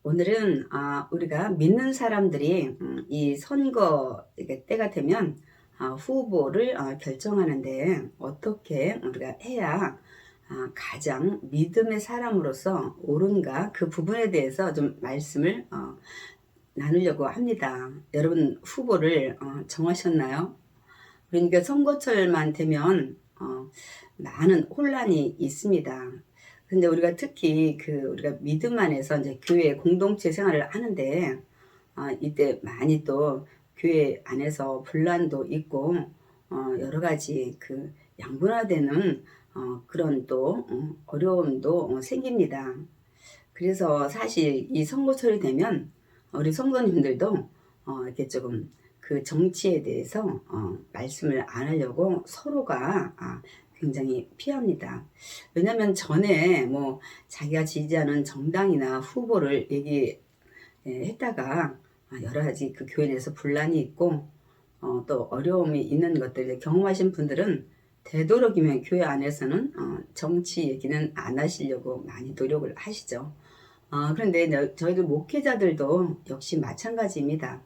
오늘은 우리가 믿는 사람들이 이 선거 이게 때가 되면 후보를 결정하는데 어떻게 우리가 해야 가장 믿음의 사람으로서 옳은가 그 부분에 대해서 좀 말씀을 나누려고 합니다. 여러분 후보를 정하셨나요? 그러니까 선거철만 되면 많은 혼란이 있습니다. 근데 우리가 특히 우리가 믿음 안에서 이제 교회 공동체 생활을 하는데 이때 많이 또 교회 안에서 분란도 있고 여러 가지 양분화되는 그런 또 어려움도 생깁니다. 그래서 사실 이 선거철이 되면 우리 성도님들도 이렇게 조금 그 정치에 대해서 말씀을 안 하려고 서로가 굉장히 피합니다. 왜냐면 전에 뭐 자기가 지지하는 정당이나 후보를 얘기했다가 여러 가지 그 교회 내에서 분란이 있고 또 어려움이 있는 것들을 경험하신 분들은 되도록이면 교회 안에서는 정치 얘기는 안 하시려고 많이 노력을 하시죠. 그런데 저희들 목회자들도 역시 마찬가지입니다.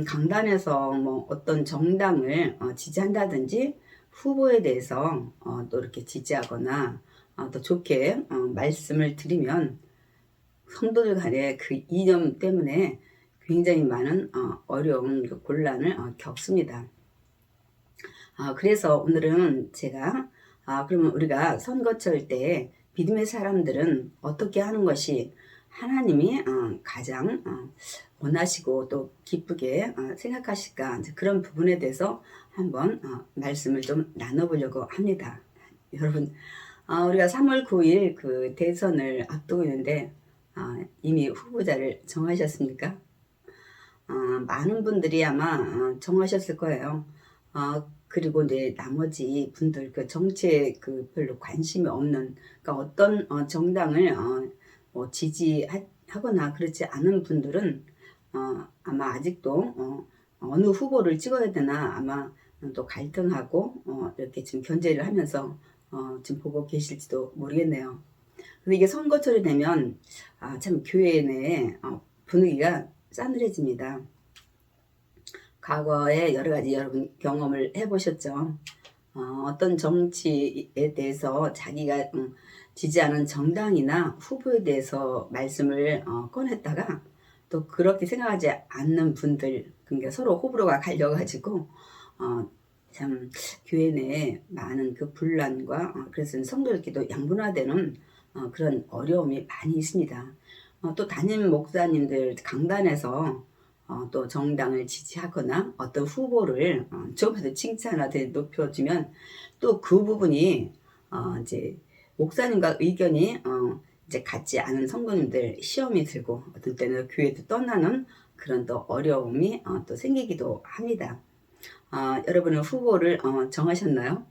강단에서 뭐 어떤 정당을 지지한다든지 후보에 대해서 또 이렇게 지지하거나 또 좋게 말씀을 드리면 성도들 간의 그 이념 때문에 굉장히 많은 어려움, 곤란을 겪습니다. 그래서 오늘은 제가 그러면 우리가 선거철 때 믿음의 사람들은 어떻게 하는 것이 하나님이 가장 원하시고 또 기쁘게 생각하실까 이제 그런 부분에 대해서 한번 말씀을 좀 나눠보려고 합니다. 여러분 우리가 3월 9일 그 대선을 앞두고 있는데 이미 후보자를 정하셨습니까? 많은 분들이 아마 정하셨을 거예요. 그리고 이제 나머지 분들 그 정치에 별로 관심이 없는 그러니까 어떤 정당을 뭐 지지하거나 그렇지 않은 분들은 아마 아직도 어느 후보를 찍어야 되나 아마 또 갈등하고 이렇게 지금 견제를 하면서 지금 보고 계실지도 모르겠네요. 근데 이게 선거철이 되면 참 교회 내에 분위기가 싸늘해집니다. 과거에 여러 가지 여러분 경험을 해보셨죠. 어떤 정치에 대해서 자기가 지지하는 정당이나 후보에 대해서 말씀을 꺼냈다가 또 그렇게 생각하지 않는 분들, 그러니까 서로 호불호가 갈려가지고 참 교회 내에 많은 그 분란과 그래서 성도들끼리도 양분화되는 그런 어려움이 많이 있습니다. 또 담임 목사님들 강단에서 또 정당을 지지하거나 어떤 후보를 조금만 칭찬하되 높여주면 또 그 부분이 이제 목사님과 의견이 이제 같지 않은 성도님들 시험이 들고 어떤 때는 교회도 떠나는 그런 또 어려움이 또 생기기도 합니다. 여러분은 후보를 정하셨나요?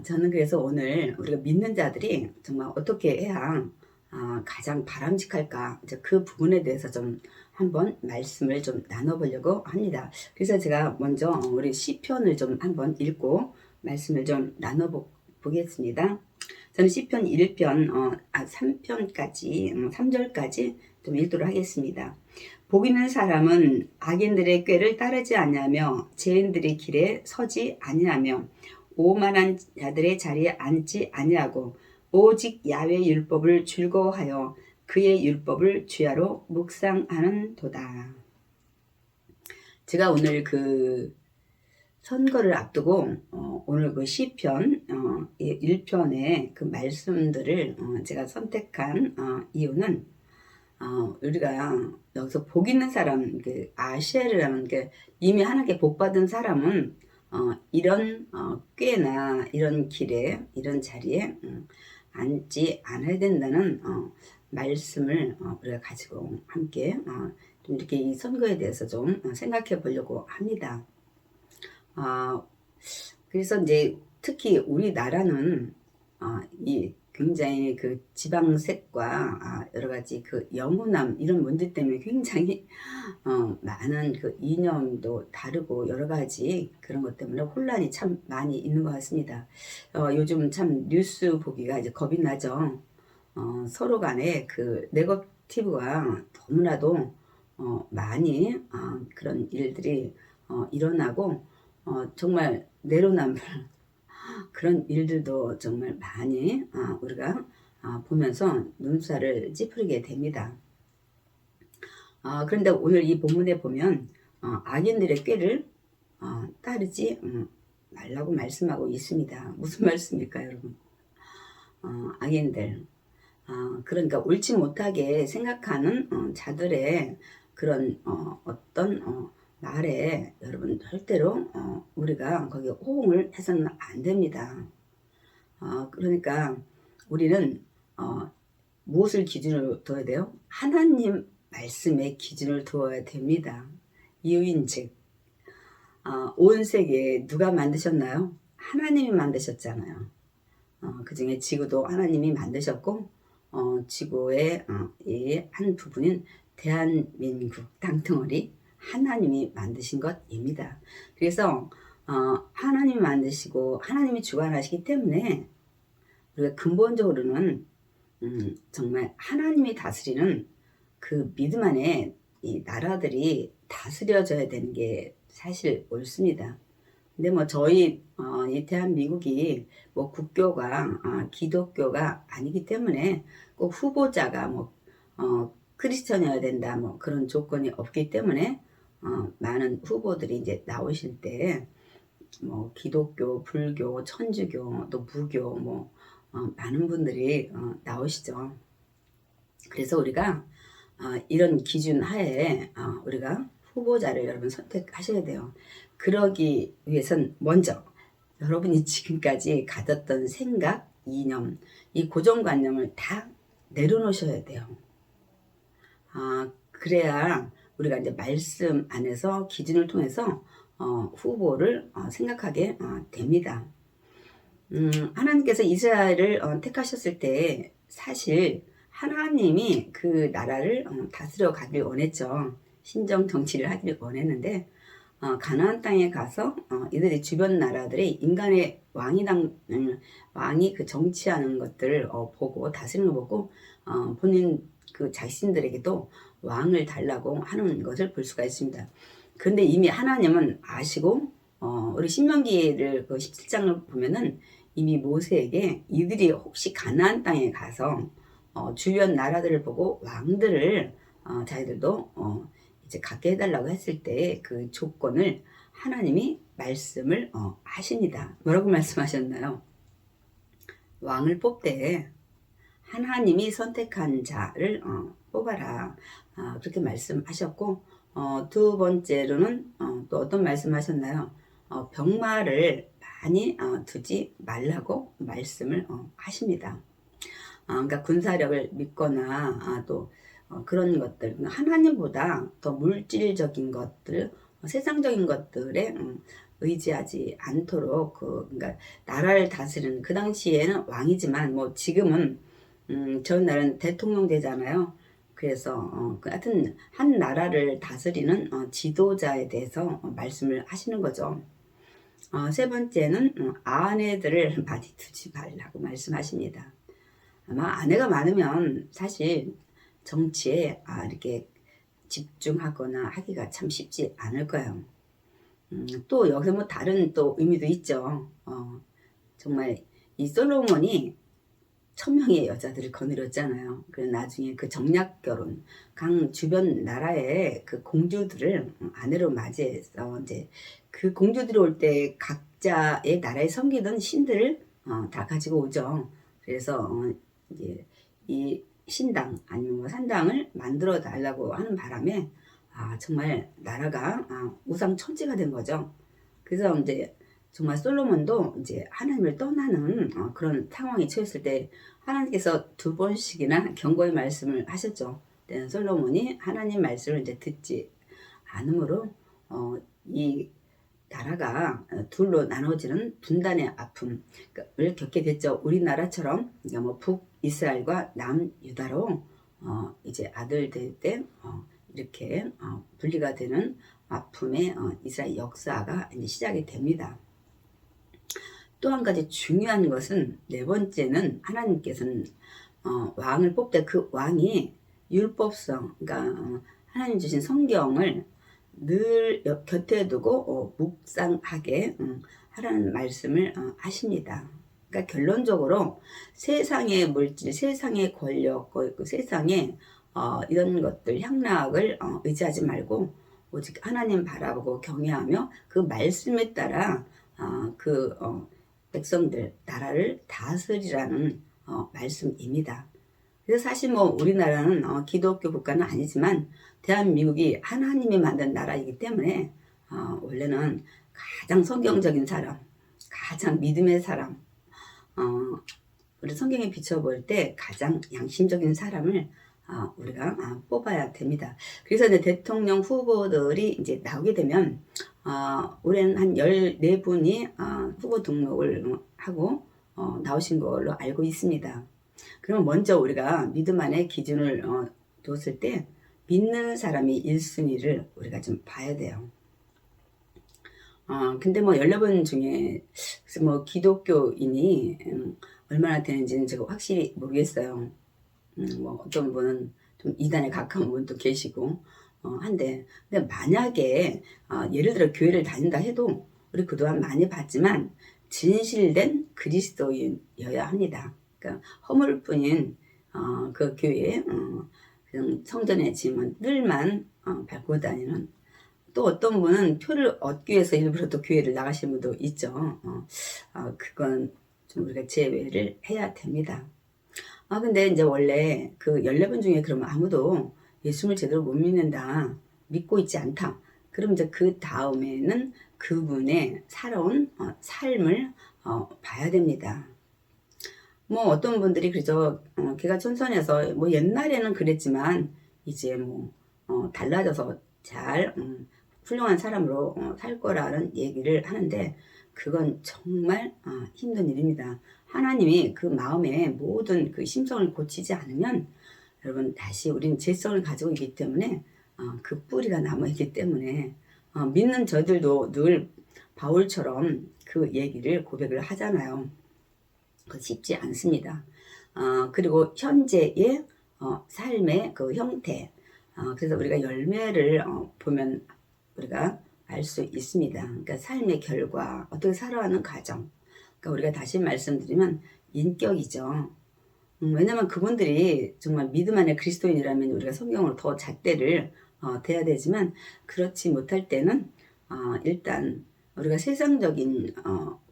저는 그래서 오늘 우리가 믿는 자들이 정말 어떻게 해야 가장 바람직할까 이제 그 부분에 대해서 좀 한번 말씀을 좀 나눠보려고 합니다. 그래서 제가 먼저 우리 시편을 좀 한번 읽고 말씀을 좀 나눠보겠습니다. 저는 시편 1편 3편까지 3절까지 좀 읽도록 하겠습니다. 복 있는 사람은 악인들의 꾀를 따르지 아니하며 죄인들의 길에 서지 아니하며 오만한 자들의 자리에 앉지 아니하고 오직 야훼 율법을 즐거워하여 그의 율법을 주야로 묵상하는도다. 제가 오늘 선거를 앞두고 오늘 시편 1편의 그 말씀들을 제가 선택한 이유는 우리가 여기서 복 있는 사람, 아쉐르라는 게 이미 하나님께 복 받은 사람은 이런 꾀나 이런 길에 이런 자리에 앉지 않아야 된다는 말씀을 우리가 가지고 함께 좀 이렇게 이 선거에 대해서 좀 생각해 보려고 합니다. 그래서 이제 특히 우리나라는 이 굉장히 지방색과 여러 가지 영호남 이런 문제 때문에 굉장히 많은 이념도 다르고 여러 가지 그런 것 때문에 혼란이 참 많이 있는 것 같습니다. 요즘 참 뉴스 보기가 이제 겁이 나죠. 서로 간에 액티브가 너무나도 많이 그런 일들이 일어나고 정말 내로남불 그런 일들도 정말 많이 우리가 보면서 눈살을 찌푸리게 됩니다. 그런데 오늘 이 본문에 보면 악인들의 꾀를 따르지 말라고 말씀하고 있습니다. 무슨 말씀일까요, 여러분? 악인들, 그러니까 옳지 못하게 생각하는 자들의 그런 어떤 말에 여러분 절대로 우리가 거기에 호응을 해서는 안 됩니다. 그러니까 우리는 무엇을 기준으로 둬야 돼요? 하나님 말씀의 기준을 두어야 됩니다. 이유인즉 온 세계 누가 만드셨나요? 하나님이 만드셨잖아요. 그 중에 지구도 하나님이 만드셨고 지구의 이 한 부분인 대한민국 땅덩어리 하나님이 만드신 것입니다. 그래서 하나님이 만드시고 하나님이 주관하시기 때문에 우리가 근본적으로는 정말 하나님이 다스리는 그 믿음 안에 이 나라들이 다스려져야 되는 게 사실 옳습니다. 근데 뭐 저희 이 대한민국이 뭐 국교가 기독교가 아니기 때문에 꼭 후보자가 뭐 크리스천이어야 된다 뭐 그런 조건이 없기 때문에 많은 후보들이 이제 나오실 때 뭐 기독교, 불교, 천주교, 또 무교 뭐 많은 분들이 나오시죠. 그래서 우리가 이런 기준 하에 우리가 후보자를 여러분 선택하셔야 돼요. 그러기 위해선 먼저 여러분이 지금까지 가졌던 생각, 이념, 이 고정관념을 다 내려놓으셔야 돼요. 그래야 우리가 이제 말씀 안에서 기준을 통해서 후보를 생각하게 됩니다. 하나님께서 이스라엘을 택하셨을 때 사실 하나님이 그 나라를 다스려 가길 원했죠. 신정 정치를 하길 원했는데 가나안 땅에 가서 이들이 주변 나라들이 인간의 왕이 그 정치하는 것들을 보고 다스리는 거 보고 본인 그 자신들에게도 왕을 달라고 하는 것을 볼 수가 있습니다. 그런데 이미 하나님은 아시고 우리 신명기를 그 17장을 보면은 이미 모세에게 이들이 혹시 가나안 땅에 가서 주변 나라들을 보고 왕들을 자기들도 이제 갖게 해달라고 했을 때 그 조건을 하나님이 말씀을 하십니다. 뭐라고 말씀하셨나요? 왕을 뽑되 하나님이 선택한 자를 뽑아라. 그렇게 말씀하셨고 두 번째로는 또 어떤 말씀하셨나요? 병마를 많이 두지 말라고 말씀을 하십니다. 그러니까 군사력을 믿거나 또 그런 것들 하나님보다 더 물질적인 것들 세상적인 것들에 의지하지 않도록 그러니까 나라를 다스리는 그 당시에는 왕이지만 뭐 지금은 전날은 대통령 되잖아요. 그래서 하여튼 한 나라를 다스리는 지도자에 대해서 말씀을 하시는 거죠. 세 번째는 아내들을 많이 두지 말라고 말씀하십니다. 아마 아내가 많으면 사실 정치에 이렇게 집중하거나 하기가 참 쉽지 않을 거예요. 또 여기서 뭐 다른 또 의미도 있죠. 정말 이 솔로몬이 1000명의 여자들을 거느렸잖아요. 그래서 나중에 그 정략 결혼, 각 주변 나라의 그 공주들을 아내로 맞이해서 이제 그 공주들이 올 때 각자의 나라에 섬기던 신들을 다 가지고 오죠. 그래서 이제 이 신당 아니면 뭐 산당을 만들어 달라고 하는 바람에 정말 나라가 우상천지가 된 거죠. 그래서 이제 정말 솔로몬도 이제 하나님을 떠나는 그런 상황에 처했을 때 하나님께서 2번씩이나 경고의 말씀을 하셨죠. 그때는 솔로몬이 하나님 말씀을 이제 듣지 않으므로 이 나라가 둘로 나눠지는 분단의 아픔을 겪게 됐죠. 우리나라처럼 그러니까 뭐 북이스라엘과 남유다로 이제 아들 될 때 이렇게 분리가 되는 아픔의 이스라엘 역사가 이제 시작이 됩니다. 또 한 가지 중요한 것은 네 번째는 하나님께서는 왕을 뽑되 그 왕이 율법성, 그러니까 하나님 주신 성경을 늘 곁에 두고 묵상하게 하라는 말씀을 하십니다. 그러니까 결론적으로 세상의 물질, 세상의 권력, 그 세상의 이런 것들, 향락을 의지하지 말고 오직 하나님 바라보고 경외하며 그 말씀에 따라 백성들, 나라를 다스리라는 말씀입니다. 그래서 사실 뭐 우리나라는 기독교 국가는 아니지만 대한민국이 하나님이 만든 나라이기 때문에 원래는 가장 성경적인 사람, 가장 믿음의 사람, 우리 성경에 비춰볼 때 가장 양심적인 사람을 우리가 뽑아야 됩니다. 그래서 이제 대통령 후보들이 이제 나오게 되면 올해는 한 14분이 후보 등록을 하고 나오신 걸로 알고 있습니다. 그러면 먼저 우리가 믿음 안에 기준을 뒀을 때 믿는 사람이 1순위를 우리가 좀 봐야 돼요. 근데 뭐 14분 중에 뭐 기독교인이 얼마나 되는지는 제가 확실히 모르겠어요. 뭐 어떤 분은 좀 이단에 가까운 분도 계시고 한데, 근데 만약에 예를 들어 교회를 다닌다 해도 우리 그동안 많이 봤지만 진실된 그리스도인이어야 합니다. 그러니까 허물뿐인 그 교회에 그냥 성전의 짐은 늘만 밟고 다니는, 또 어떤 분은 표를 얻기 위해서 일부러 또 교회를 나가시는 분도 있죠. 그건 좀 우리가 제외를 해야 됩니다. 근데 이제 원래 그 14분 중에 그러면 아무도 예수를 제대로 못 믿는다, 믿고 있지 않다. 그럼 이제 그 다음에는 그분의 살아온 삶을 봐야 됩니다. 뭐 어떤 분들이 그죠, 걔가 천선해서 뭐 옛날에는 그랬지만 이제 뭐 달라져서 잘 훌륭한 사람으로 살 거라는 얘기를 하는데, 그건 정말 힘든 일입니다. 하나님이 그 마음의 모든 그 심성을 고치지 않으면 여러분 다시 우리는 죄성을 가지고 있기 때문에 그 뿌리가 남아있기 때문에 믿는 저들도 늘 바울처럼 그 얘기를 고백을 하잖아요. 쉽지 않습니다. 그리고 현재의 삶의 그 형태, 그래서 우리가 열매를 보면 우리가 알 수 있습니다. 그러니까 삶의 결과, 어떻게 살아가는 과정. 그러니까 우리가 다시 말씀드리면 인격이죠. 왜냐면 그분들이 정말 믿음 안에 그리스도인이라면 우리가 성경으로 더 잣대를 대야 되지만, 그렇지 못할 때는 일단 우리가 세상적인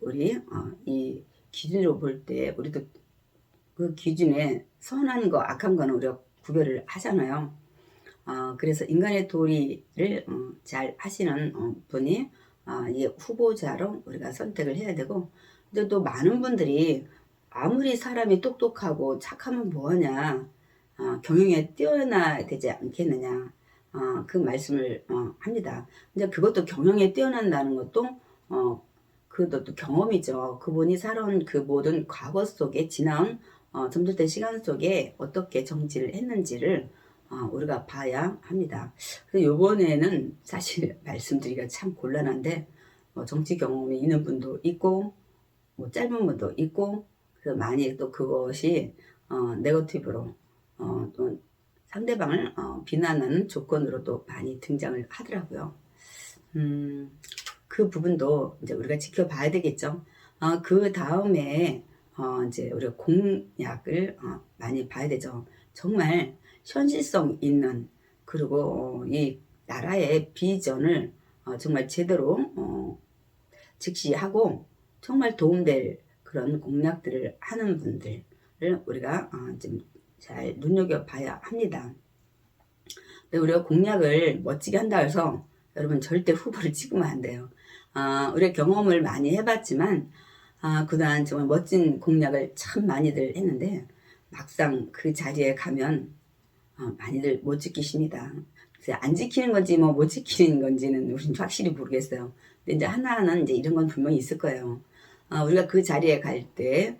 우리 이 기준으로 볼 때 우리도 그 기준에 선한 거 악한 거는 우리가 구별을 하잖아요. 그래서 인간의 도리를 잘 하시는 분이 이 후보자로 우리가 선택을 해야 되고, 근데 또 많은 분들이 아무리 사람이 똑똑하고 착하면 뭐하냐, 경영에 뛰어나야 되지 않겠느냐, 그 말씀을 합니다. 근데 그것도 경영에 뛰어난다는 것도 그것도 경험이죠. 그분이 살아온 그 모든 과거 속에 지나온 점들된 시간 속에 어떻게 정치를 했는지를 우리가 봐야 합니다. 그래서 요번에는 사실 말씀드리기가 참 곤란한데, 정치 경험이 있는 분도 있고 뭐 짧은 분도 있고, 그래서 많이 또 그것이 네거티브로 또 상대방을 비난하는 조건으로도 많이 등장을 하더라고요. 그 부분도 이제 우리가 지켜봐야 되겠죠. 그 다음에 이제 우리가 공약을 많이 봐야 되죠. 정말 현실성 있는, 그리고 이 나라의 비전을 정말 제대로 직시하고 정말 도움될 그런 공약들을 하는 분들을 우리가 좀 잘 눈여겨봐야 합니다. 근데 우리가 공약을 멋지게 한다 해서 여러분 절대 후보를 찍으면 안 돼요. 우리가 경험을 많이 해봤지만 그동안 정말 멋진 공약을 참 많이들 했는데 막상 그 자리에 가면 많이들 못 지키십니다. 그래서 안 지키는 건지 뭐 못 지키는 건지는 우린 확실히 모르겠어요. 근데 이제 하나는 이제 이런 건 분명히 있을 거예요. 우리가 그 자리에 갈 때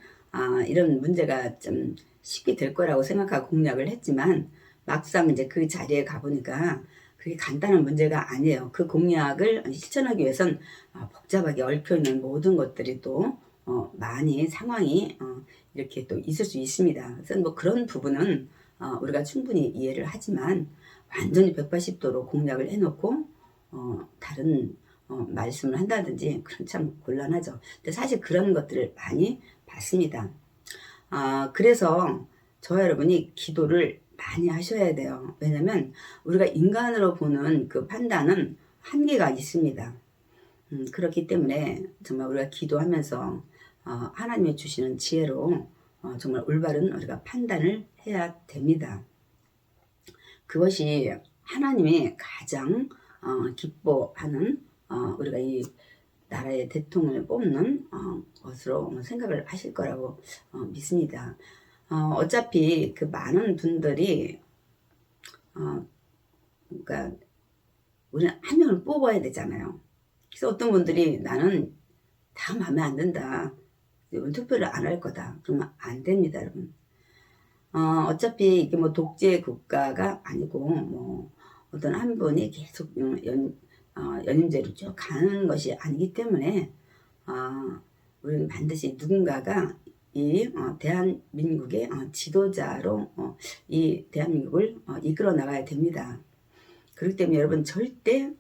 이런 문제가 좀 쉽게 될 거라고 생각하고 공약을 했지만, 막상 이제 그 자리에 가보니까 그게 간단한 문제가 아니에요. 그 공약을 실천하기 위해선 복잡하게 얽혀있는 모든 것들이 또 많이 상황이 이렇게 또 있을 수 있습니다. 그래서 뭐 그런 부분은 우리가 충분히 이해를 하지만 완전히 180도로 공략을 해놓고 다른 말씀을 한다든지 그런 참 곤란하죠. 근데 사실 그런 것들을 많이 봤습니다. 그래서 저와 여러분이 기도를 많이 하셔야 돼요. 왜냐면 우리가 인간으로 보는 그 판단은 한계가 있습니다. 그렇기 때문에 정말 우리가 기도하면서 하나님이 주시는 지혜로 정말 올바른 우리가 판단을 해야 됩니다. 그것이 하나님이 가장 기뻐하는 우리가 이 나라의 대통령을 뽑는 것으로 생각을 하실 거라고 믿습니다. 어차피 그 많은 분들이 그러니까 우리는 한 명을 뽑아야 되잖아요. 그래서 어떤 분들이 나는 다 마음에 안 든다, 이번 투표를 안 할 거다, 그러면 안 됩니다, 여러분. 어차피 이게 뭐 독재 국가가 아니고 뭐 어떤 한 분이 계속 연임제로 쭉 가는 것이 아니기 때문에 우리는 반드시 누군가가 이 대한민국의 지도자로 이 대한민국을 이끌어 나가야 됩니다. 그렇기 때문에 여러분 절대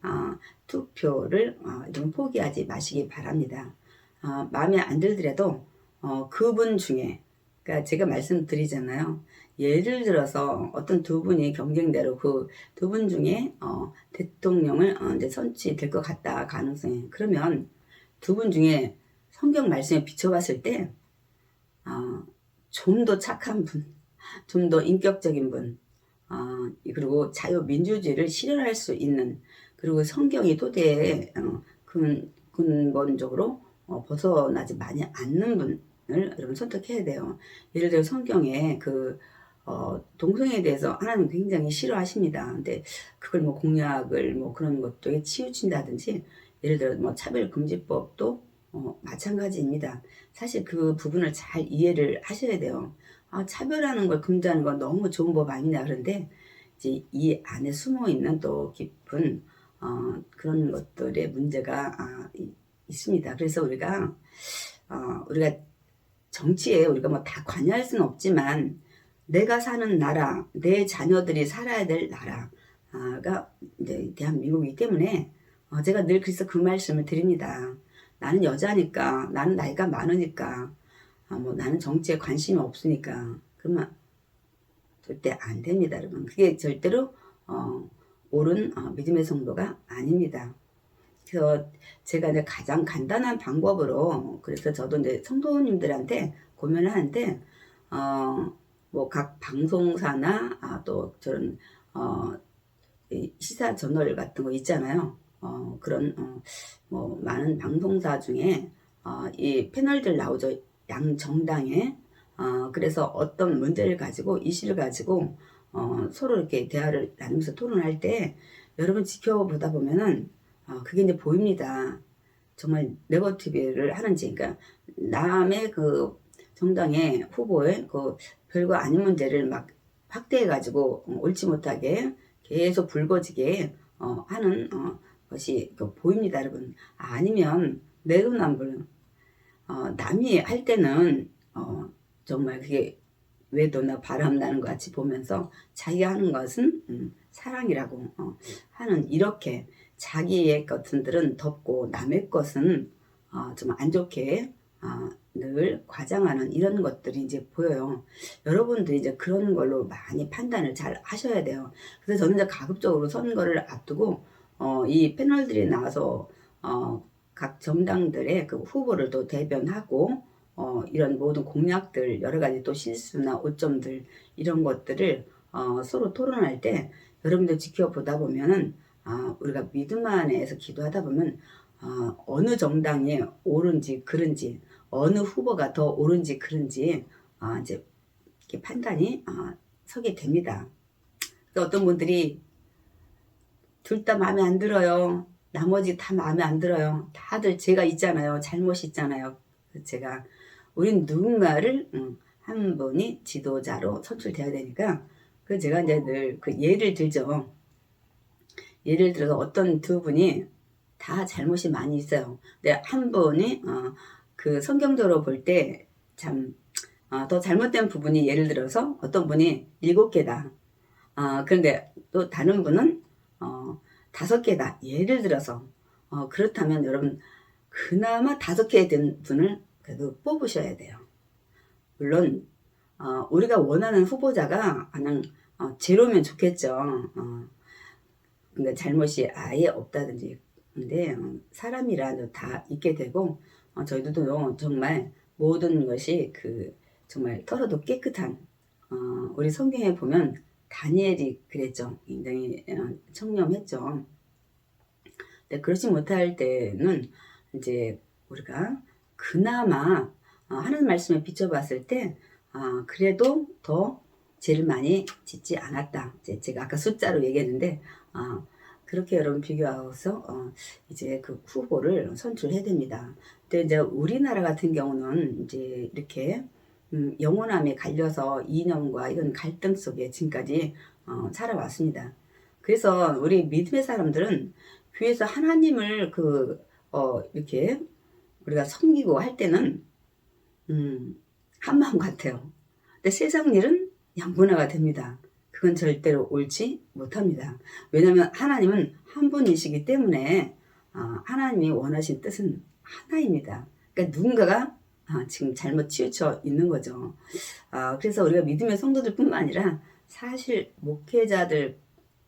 투표를 좀 포기하지 마시기 바랍니다. 마음에 안 들더라도 그분 중에, 그러니까 제가 말씀드리잖아요. 예를 들어서 어떤 두 분이 경쟁대로 그 두 분 중에 대통령을 이제 선출될 것 같다, 가능성이. 그러면 두 분 중에 성경 말씀에 비춰봤을 때 좀 더 착한 분, 좀 더 인격적인 분, 그리고 자유민주주의를 실현할 수 있는, 그리고 성경이 토대에 근본적으로 벗어나지 많이 않는 분을 여러분 선택해야 돼요. 예를 들어 성경에 동성애에 대해서 하나님 굉장히 싫어하십니다. 근데 그걸 뭐 공약을 뭐 그런 것도에 치우친다든지, 예를 들어 뭐 차별금지법도 마찬가지입니다. 사실 그 부분을 잘 이해를 하셔야 돼요. 차별하는 걸 금지하는 건 너무 좋은 법 아니냐. 그런데 이제 이 안에 숨어 있는 또 깊은 그런 것들의 문제가 있습니다. 그래서 우리가 정치에 우리가 뭐 다 관여할 수는 없지만, 내가 사는 나라, 내 자녀들이 살아야 될 나라가 이제 대한민국이기 때문에 제가 늘 그래서 그 말씀을 드립니다. 나는 여자니까, 나는 나이가 많으니까, 뭐 나는 정치에 관심이 없으니까, 그러면 절대 안 됩니다, 여러분. 그게 절대로 옳은 믿음의 성도가 아닙니다. 그래서 제가 이제 가장 간단한 방법으로, 그래서 저도 이제 성도님들한테 고민을 하는데, 뭐 각 방송사나 또 저런 시사 저널 같은 거 있잖아요. 그런 뭐 많은 방송사 중에 이 패널들 나오죠. 양 정당에. 그래서 어떤 문제를 가지고, 이슈를 가지고 서로 이렇게 대화를 나누면서 토론할 때 여러분 지켜보다 보면은 그게 이제 보입니다. 정말 네거티브를 하는지. 그러니까 남의 그 정당의 후보의 그 별거 아닌 문제를 막 확대해가지고 옳지 못하게 계속 불거지게 하는 것이 보입니다, 여러분. 아니면 내로남불, 남이 할 때는 정말 그게 외도나 바람 나는 것 같이 보면서 자기가 하는 것은 사랑이라고 하는, 이렇게 자기의 것들은 덮고 남의 것은 좀 안 좋게 늘 과장하는 이런 것들이 이제 보여요. 여러분들이 이제 그런 걸로 많이 판단을 잘 하셔야 돼요. 그래서 저는 이제 가급적으로 선거를 앞두고 이 패널들이 나와서 각 정당들의 그 후보를 또 대변하고 이런 모든 공약들, 여러 가지 또 실수나 오점들, 이런 것들을 서로 토론할 때 여러분들 지켜보다 보면은 우리가 믿음 안에서 기도하다 보면 어느 정당이 옳은지 그른지, 어느 후보가 더 옳은지 그른지 이제 이렇게 판단이 서게 됩니다. 그래서 어떤 분들이 둘 다 마음에 안 들어요, 나머지 다 마음에 안 들어요, 다들 제가 있잖아요, 잘못이 있잖아요. 제가 우린 누군가를 한 분이 지도자로 선출돼야 되니까, 그 제가 이제 늘 그 예를 들죠. 예를 들어서 어떤 두 분이 다 잘못이 많이 있어요. 근데 한 분이 그 성경적으로 볼 때 참 더 잘못된 부분이 예를 들어서 어떤 분이 7개다. 그런데 또 다른 분은 5개다. 예를 들어서 그렇다면 여러분 그나마 5개 된 분을 그래도 뽑으셔야 돼요. 물론 우리가 원하는 후보자가 그냥 제로면 좋겠죠. 그러니까 잘못이 아예 없다든지. 근데 사람이라 다 있게 되고 저희들도 정말 모든 것이 정말 털어도 깨끗한 우리 성경에 보면 다니엘이 그랬죠. 굉장히 청렴했죠. 근데 그렇지 못할 때는 이제 우리가 그나마 하는 말씀에 비춰봤을 때 그래도 더 죄를 많이 짓지 않았다. 제가 아까 숫자로 얘기했는데 그렇게 여러분 비교해서 이제 그 후보를 선출해야 됩니다. 근데 이제 우리나라 같은 경우는 이제 이렇게 영원함에 갈려서 이념과 이런 갈등 속에 지금까지 살아왔습니다. 그래서 우리 믿음의 사람들은 교회에서 하나님을 이렇게 우리가 섬기고 할 때는 한 마음 같아요. 근데 세상 일은 양분화가 됩니다. 그건 절대로 옳지 못합니다. 왜냐하면 하나님은 한 분이시기 때문에 하나님이 원하신 뜻은 하나입니다. 그러니까 누군가가 지금 잘못 치우쳐 있는 거죠. 그래서 우리가 믿음의 성도들 뿐만 아니라 사실 목회자들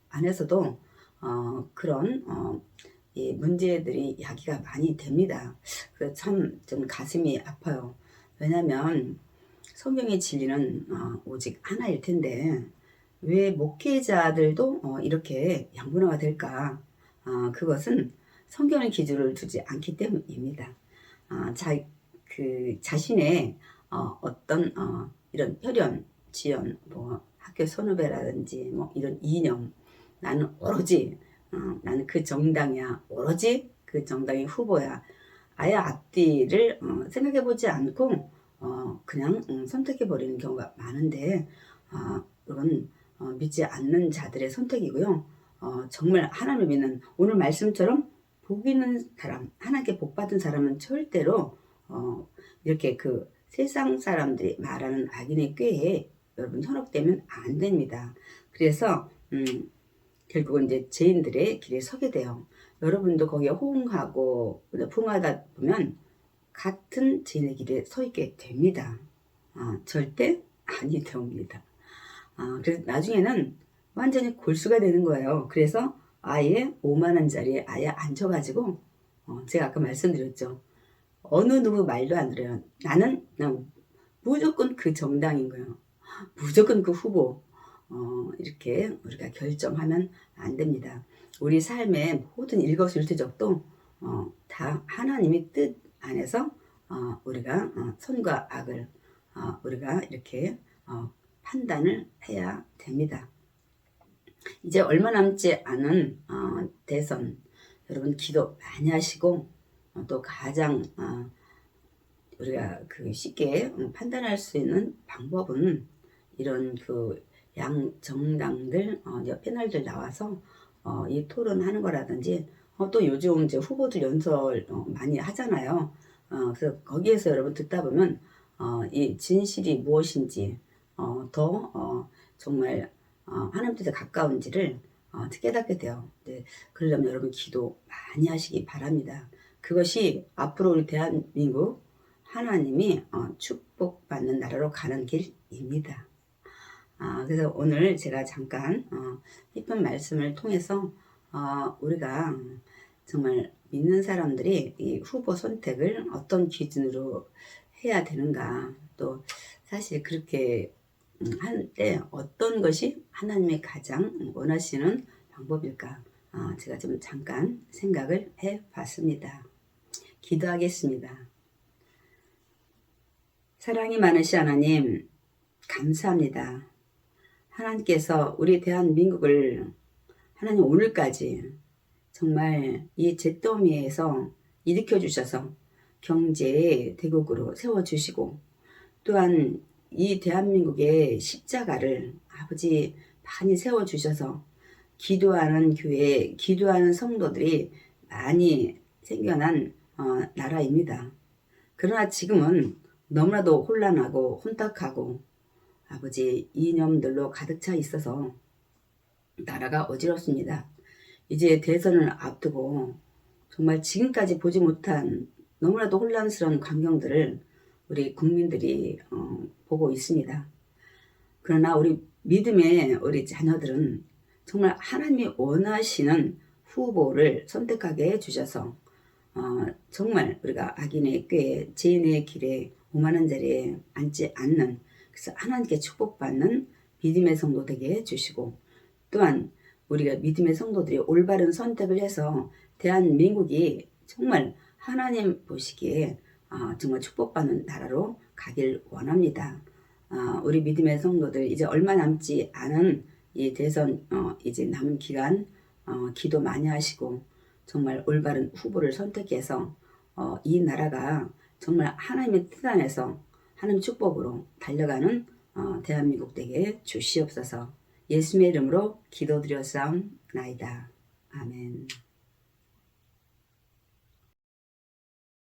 안에서도 그런 이 문제들이 야기가 많이 됩니다. 그래서 참 좀 가슴이 아파요. 왜냐하면 성경의 진리는 오직 하나일 텐데 왜 목회자들도 이렇게 양분화가 될까? 그것은 성경의 기준을 두지 않기 때문입니다. 자신의 어떤 이런 혈연, 지연, 뭐 학교 선후배라든지 뭐 이런 이념, 나는 오로지 나는 그 정당이야, 오로지 그 정당의 후보야. 아예 앞뒤를 생각해보지 않고 그냥 선택해버리는 경우가 많은데 이건 믿지 않는 자들의 선택이고요. 정말 하나님을 믿는 오늘 말씀처럼 복 있는 사람, 하나님께 복 받은 사람은 절대로 이렇게 그 세상 사람들이 말하는 악인의 꾀에 여러분 현혹되면 안 됩니다. 그래서 결국은 이제 죄인들의 길에 서게 돼요. 여러분도 거기에 호응하고 부응하다 보면 같은 죄인의 길에 서 있게 됩니다. 절대 아니 됩니다. 그래서 나중에는 완전히 골수가 되는 거예요. 그래서 아예 5만 원짜리에 아예 앉혀가지고 제가 아까 말씀드렸죠. 어느 누구 말도 안 들어요. 나는 무조건 그 정당인 거예요. 무조건 그 후보. 이렇게 우리가 결정하면 안 됩니다. 우리 삶의 모든 일거수일투족도 다 하나님의 뜻 안에서 우리가 선과 악을 우리가 이렇게 판단을 해야 됩니다. 이제 얼마 남지 않은 대선 여러분 기도 많이 하시고 또 가장 우리가 쉽게 판단할 수 있는 방법은 이런 양 정당들 패널들 나와서 이 토론하는 거라든지 또 요즘 이제 후보들 연설 많이 하잖아요. 그래서 거기에서 여러분 듣다 보면 이 진실이 무엇인지 더 정말 하나님 뜻에 가까운지를 깨닫게 돼요. 네, 그러려면 여러분 기도 많이 하시기 바랍니다. 그것이 앞으로 우리 대한민국 하나님이 축복받는 나라로 가는 길입니다. 그래서 오늘 제가 잠깐 깊은 말씀을 통해서 우리가 정말 믿는 사람들이 이 후보 선택을 어떤 기준으로 해야 되는가, 또 사실 그렇게 할 때 어떤 것이 하나님의 가장 원하시는 방법일까, 제가 좀 잠깐 생각을 해 봤습니다. 기도하겠습니다. 사랑이 많으신 하나님, 감사합니다. 하나님께서 우리 대한민국을 하나님 오늘까지 정말 이 잿더미에서 일으켜 주셔서 경제의 대국으로 세워주시고, 또한 이 대한민국의 십자가를 아버지 많이 세워주셔서 기도하는 교회, 기도하는 성도들이 많이 생겨난 나라입니다. 그러나 지금은 너무나도 혼란하고 혼탁하고 아버지 이념들로 가득 차 있어서 나라가 어지럽습니다. 이제 대선을 앞두고 정말 지금까지 보지 못한 너무나도 혼란스러운 광경들을 우리 국민들이 보고 있습니다. 그러나 우리 믿음의 우리 자녀들은 정말 하나님이 원하시는 후보를 선택하게 해주셔서 정말 우리가 악인의 꾀에 죄인의 길에 오만한 자리에 앉지 않는, 그래서 하나님께 축복받는 믿음의 성도 되게 해주시고, 또한 우리가 믿음의 성도들이 올바른 선택을 해서 대한민국이 정말 하나님 보시기에 정말 축복받는 나라로 가길 원합니다. 우리 믿음의 성도들 이제 얼마 남지 않은 이 대선 이제 남은 기간 기도 많이 하시고 정말 올바른 후보를 선택해서 이 나라가 정말 하나님의 뜻 안에서 하나님 축복으로 달려가는 대한민국 되게 주시옵소서. 예수님의 이름으로 기도드렸사옵나이다. 아멘.